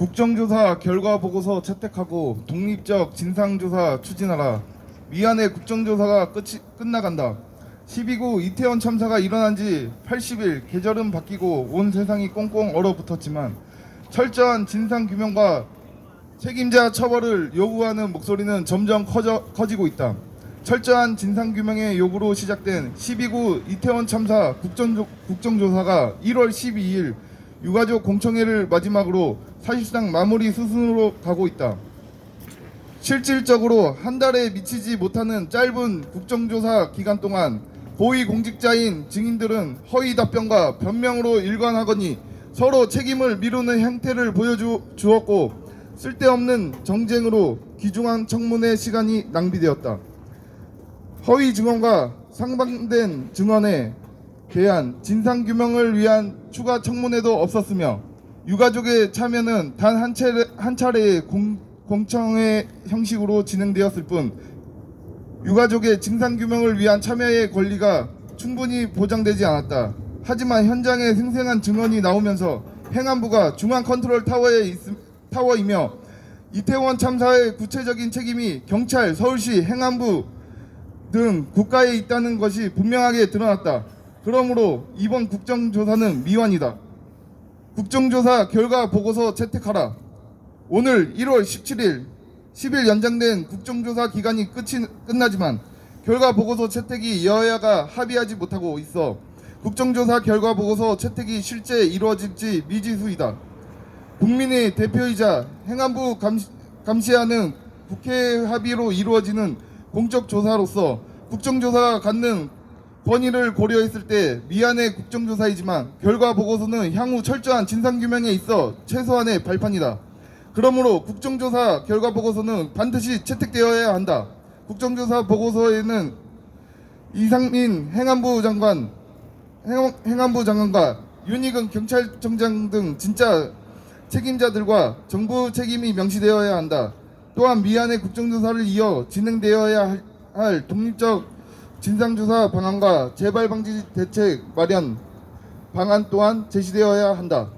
국정조사 결과 보고서 채택하고 독립적 진상조사 추진하라. 미안해, 국정조사가 끝나간다. 12구 이태원 참사가 일어난 지 80일, 계절은 바뀌고 온 세상이 꽁꽁 얼어붙었지만 철저한 진상규명과 책임자 처벌을 요구하는 목소리는 점점 커지고 있다. 철저한 진상규명의 요구로 시작된 12구 이태원 참사 국정조사가 1월 12일 유가족 공청회를 마지막으로 사실상 마무리 수순으로 가고 있다. 실질적으로 한 달에 미치지 못하는 짧은 국정조사 기간 동안 고위공직자인 증인들은 허위 답변과 변명으로 일관하거니 서로 책임을 미루는 행태를 보여주었고 쓸데없는 정쟁으로 귀중한 청문회 시간이 낭비되었다. 허위 증언과 상반된 증언에 대한 진상규명을 위한 추가 청문회도 없었으며 유가족의 참여는 단 한 차례의 공청회 형식으로 진행되었을 뿐 유가족의 진상규명을 위한 참여의 권리가 충분히 보장되지 않았다. 하지만 현장에 생생한 증언이 나오면서 행안부가 중앙 컨트롤 타워이며 이태원 참사의 구체적인 책임이 경찰, 서울시, 행안부 등 국가에 있다는 것이 분명하게 드러났다. 그러므로 이번 국정조사는 미완이다. 국정조사 결과 보고서 채택하라. 오늘 1월 17일 10일 연장된 국정조사 기간이 끝나지만 결과 보고서 채택이 여야가 합의하지 못하고 있어 국정조사 결과 보고서 채택이 실제 이루어질지 미지수이다. 국민의 대표이자 행안부 감시하는 국회 합의로 이루어지는 공적 조사로서 국정조사가 갖는 권위를 고려했을 때 미안해 국정조사이지만 결과 보고서는 향후 철저한 진상규명에 있어 최소한의 발판이다. 그러므로 국정조사 결과 보고서는 반드시 채택되어야 한다. 국정조사 보고서에는 이상민 행안부 장관과 윤희근 경찰청장 등 진짜 책임자들과 정부 책임이 명시되어야 한다. 또한 미안해 국정조사를 이어 진행되어야 할 독립적 진상조사 방안과 재발방지 대책 마련 방안 또한 제시되어야 한다.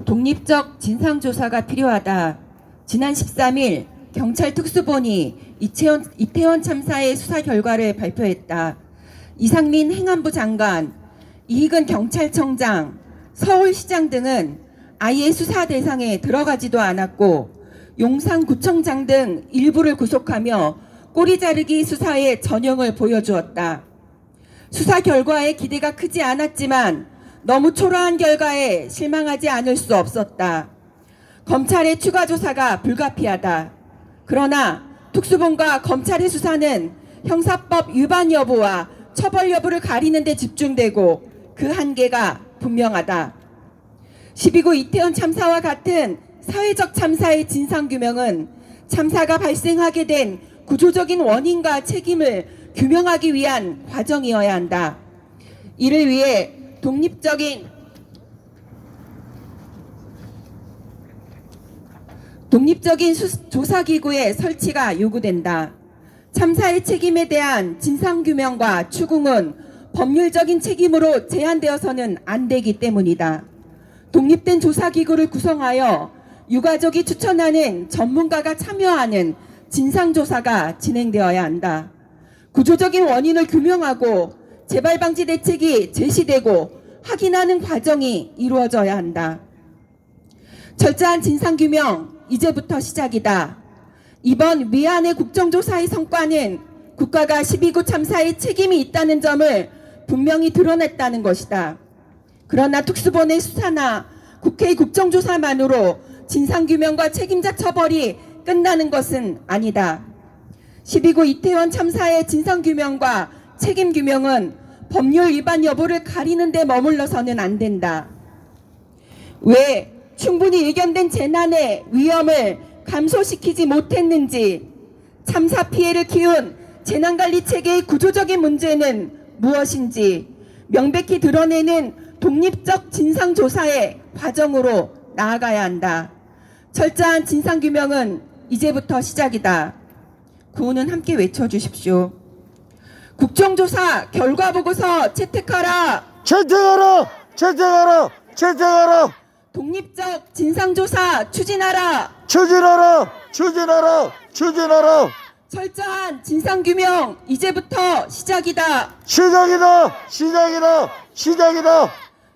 독립적 진상조사가 필요하다. 지난 13일 경찰 특수본이 이태원 참사의 수사 결과를 발표했다. 이상민 행안부 장관, 이희근 경찰청장, 서울시장 등은 아예 수사 대상에 들어가지도 않았고 용산구청장 등 일부를 구속하며 꼬리 자르기 수사의 전형을 보여주었다. 수사 결과에 기대가 크지 않았지만 너무 초라한 결과에 실망하지 않을 수 없었다. 검찰의 추가 조사가 불가피하다. 그러나 특수본과 검찰의 수사는 형사법 위반 여부와 처벌 여부를 가리는 데 집중되고 그 한계가 분명하다. 12구 이태원 참사와 같은 사회적 참사의 진상규명은 참사가 발생하게 된 구조적인 원인과 책임을 규명하기 위한 과정이어야 한다. 이를 위해 독립적인 조사기구의 설치가 요구된다. 참사의 책임에 대한 진상규명과 추궁은 법률적인 책임으로 제한되어서는 안 되기 때문이다. 독립된 조사기구를 구성하여 유가족이 추천하는 전문가가 참여하는 진상조사가 진행되어야 한다. 구조적인 원인을 규명하고 재발방지 대책이 제시되고 확인하는 과정이 이루어져야 한다. 철저한 진상규명, 이제부터 시작이다. 이번 위안의 국정조사의 성과는 국가가 12구 참사에 책임이 있다는 점을 분명히 드러냈다는 것이다. 그러나 특수본의 수사나 국회의 국정조사만으로 진상규명과 책임자 처벌이 끝나는 것은 아니다. 12구 이태원 참사의 진상규명과 책임규명은 법률 위반 여부를 가리는 데 머물러서는 안 된다. 왜 충분히 예견된 재난의 위험을 감소시키지 못했는지, 참사 피해를 키운 재난관리 체계의 구조적인 문제는 무엇인지 명백히 드러내는 독립적 진상조사의 과정으로 나아가야 한다. 철저한 진상규명은 이제부터 시작이다. 구호는 함께 외쳐주십시오. 국정조사 결과보고서 채택하라. 채택하라. 채택하라. 채택하라. 독립적 진상조사 추진하라. 추진하라! 추진하라! 추진하라! 철저한 진상규명 이제부터 시작이다. 시작이다! 시작이다! 시작이다!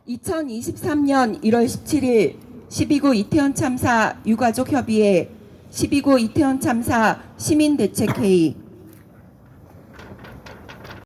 2023년 1월 17일 12구 이태원 참사 유가족 협의회 12구 이태원 참사 시민대책회의